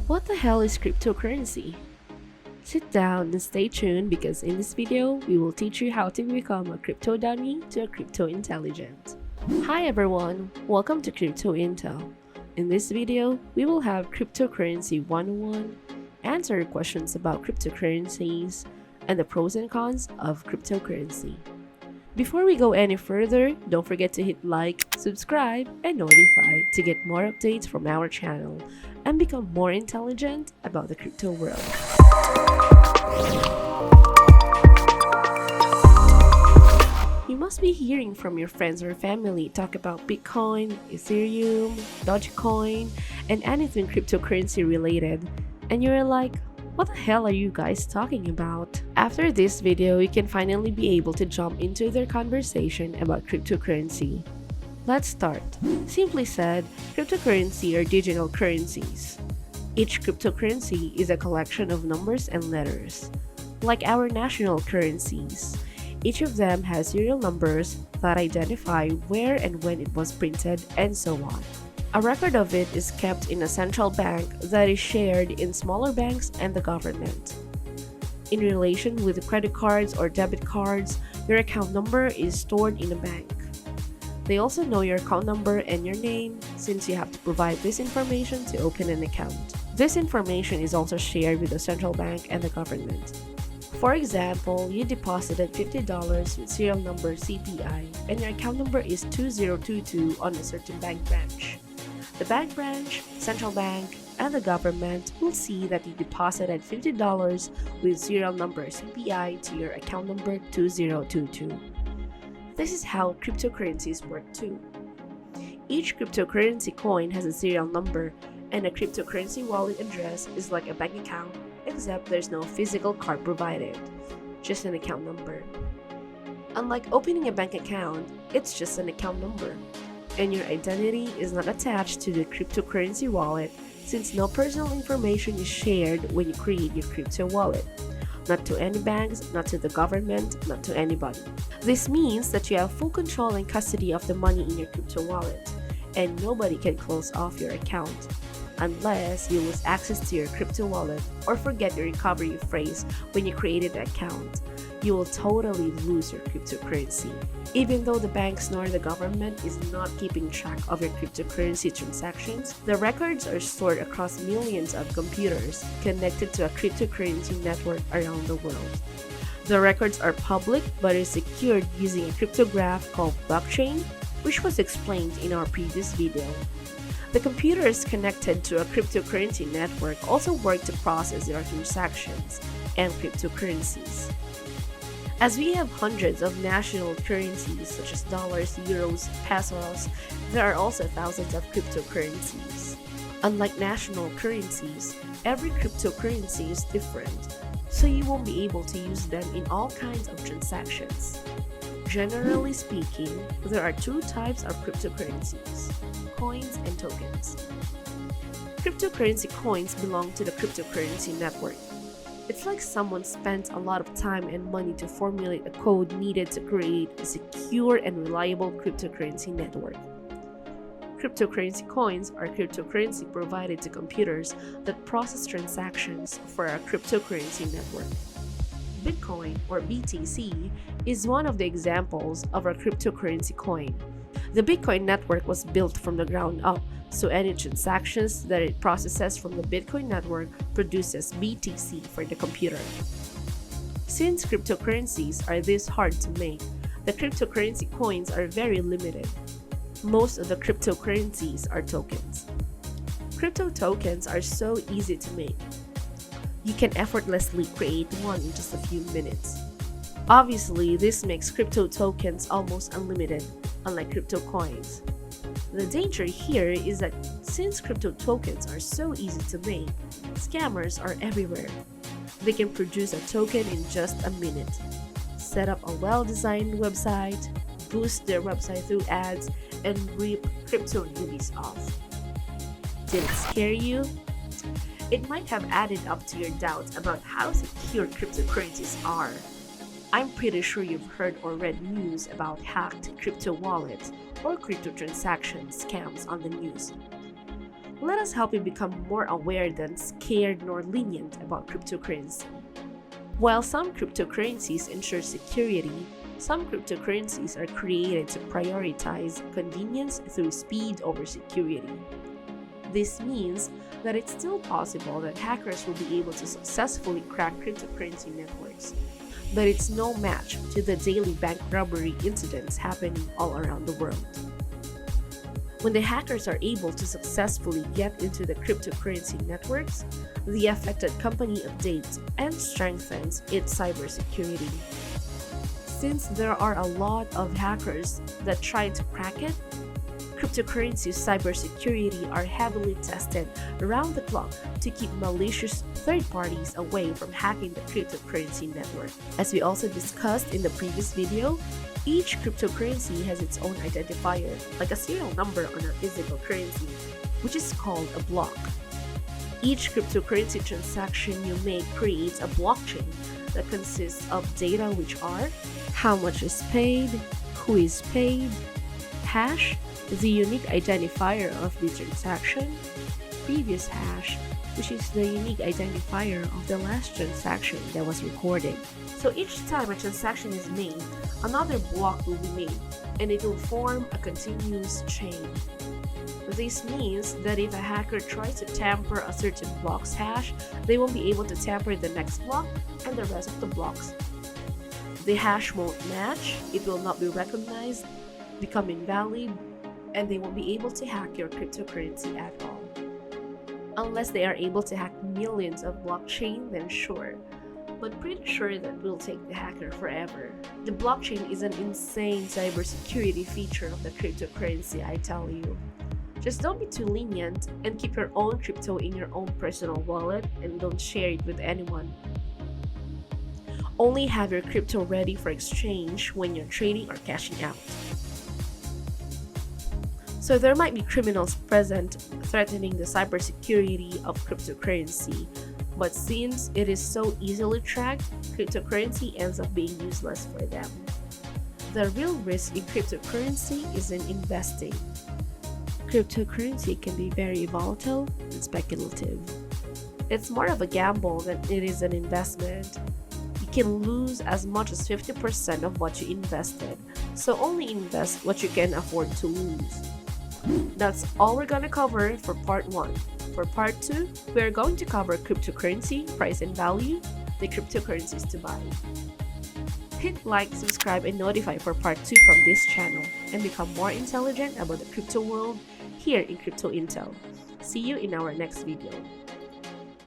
What the hell is cryptocurrency? Sit down and stay tuned because in this video, we will teach you how to become a crypto dummy to a crypto intelligent. Hi everyone, welcome to Crypto Intel. In this video, we will have Cryptocurrency 101, answer questions about cryptocurrencies, and the pros and cons of cryptocurrency. Before we go any further, don't forget to hit like, subscribe, and notify to get more updates from our channel and become more intelligent about the crypto world. You must be hearing from your friends or family talk about Bitcoin, Ethereum, Dogecoin, and anything cryptocurrency related, and you're like, what the hell are you guys talking about? After this video, you can finally be able to jump into their conversation about cryptocurrency. Let's start. Simply said, cryptocurrency are digital currencies. Each cryptocurrency is a collection of numbers and letters. Like our national currencies, each of them has serial numbers that identify where and when it was printed and so on. A record of it is kept in a central bank that is shared in smaller banks and the government. In relation with credit cards or debit cards, your account number is stored in a bank. They also know your account number and your name since you have to provide this information to open an account. This information is also shared with the central bank and the government. For example, you deposited $50 with serial number CPI and your account number is 2022 on a certain bank branch. The bank branch, central bank, and the government will see that you deposited $50 with serial number CPI to your account number 2022. This is how cryptocurrencies work too. Each cryptocurrency coin has a serial number, and a cryptocurrency wallet address is like a bank account, except there's no physical card provided, just an account number. Unlike opening a bank account, it's just an account number, and your identity is not attached to the cryptocurrency wallet since no personal information is shared when you create your crypto wallet. Not to any banks, not to the government, not to anybody. This means that you have full control and custody of the money in your crypto wallet, and nobody can close off your account unless you lose access to your crypto wallet or forget your recovery phrase when you created the account. You will totally lose your cryptocurrency. Even though the banks nor the government is not keeping track of your cryptocurrency transactions, the records are stored across millions of computers connected to a cryptocurrency network around the world. The records are public but is secured using a cryptograph called blockchain, which was explained in our previous video. The computers connected to a cryptocurrency network also work to process your transactions and cryptocurrencies. As we have hundreds of national currencies such as dollars, euros, pesos, there are also thousands of cryptocurrencies. Unlike national currencies, every cryptocurrency is different, so you won't be able to use them in all kinds of transactions. Generally speaking, there are two types of cryptocurrencies: coins and tokens. Cryptocurrency coins belong to the cryptocurrency network. It's like someone spent a lot of time and money to formulate a code needed to create a secure and reliable cryptocurrency network. Cryptocurrency coins are cryptocurrency provided to computers that process transactions for a cryptocurrency network. Bitcoin, or BTC, is one of the examples of a cryptocurrency coin. The Bitcoin network was built from the ground up, so any transactions that it processes from the Bitcoin network produces BTC for the computer. Since cryptocurrencies are this hard to make, the cryptocurrency coins are very limited. Most of the cryptocurrencies are tokens. Crypto tokens are so easy to make. You can effortlessly create one in just a few minutes. Obviously, this makes crypto tokens almost unlimited, unlike crypto coins. The danger here is that since crypto tokens are so easy to make, scammers are everywhere. They can produce a token in just a minute, set up a well-designed website, boost their website through ads, and rip crypto newbies off. Did it scare you? It might have added up to your doubts about how secure cryptocurrencies are. I'm pretty sure you've heard or read news about hacked crypto wallets or crypto transaction scams on the news. Let us help you become more aware than scared nor lenient about cryptocurrency. While some cryptocurrencies ensure security, some cryptocurrencies are created to prioritize convenience through speed over security. This means that it's still possible that hackers will be able to successfully crack cryptocurrency networks, but it's no match to the daily bank robbery incidents happening all around the world. When the hackers are able to successfully get into the cryptocurrency networks, the affected company updates and strengthens its cybersecurity. Since there are a lot of hackers that try to crack it, cryptocurrency cybersecurity are heavily tested around the clock to keep malicious third parties away from hacking the cryptocurrency network. As we also discussed in the previous video, each cryptocurrency has its own identifier, like a serial number on a physical currency, which is called a block. Each cryptocurrency transaction you make creates a blockchain that consists of data which are how much is paid, who is paid, hash, the unique identifier of the transaction, previous hash, which is the unique identifier of the last transaction that was recorded. So each time a transaction is made, another block will be made, and it will form a continuous chain. This means that if a hacker tries to tamper a certain block's hash, they won't be able to tamper the next block and the rest of the blocks. The hash won't match, it will not be recognized, become invalid, and they won't be able to hack your cryptocurrency at all. Unless they are able to hack millions of blockchain, then sure. But pretty sure that will take the hacker forever. The blockchain is an insane cybersecurity feature of the cryptocurrency, I tell you. Just don't be too lenient and keep your own crypto in your own personal wallet and don't share it with anyone. Only have your crypto ready for exchange when you're trading or cashing out. So there might be criminals present threatening the cybersecurity of cryptocurrency, but since it is so easily tracked, cryptocurrency ends up being useless for them. The real risk in cryptocurrency is in investing. Cryptocurrency can be very volatile and speculative. It's more of a gamble than it is an investment. You can lose as much as 50% of what you invested, so only invest what you can afford to lose. That's all we're going to cover for part 1. For part 2, we're going to cover cryptocurrency, price and value, the cryptocurrencies to buy. Hit like, subscribe, and notify for part 2 from this channel and become more intelligent about the crypto world here in Crypto Intel. See you in our next video.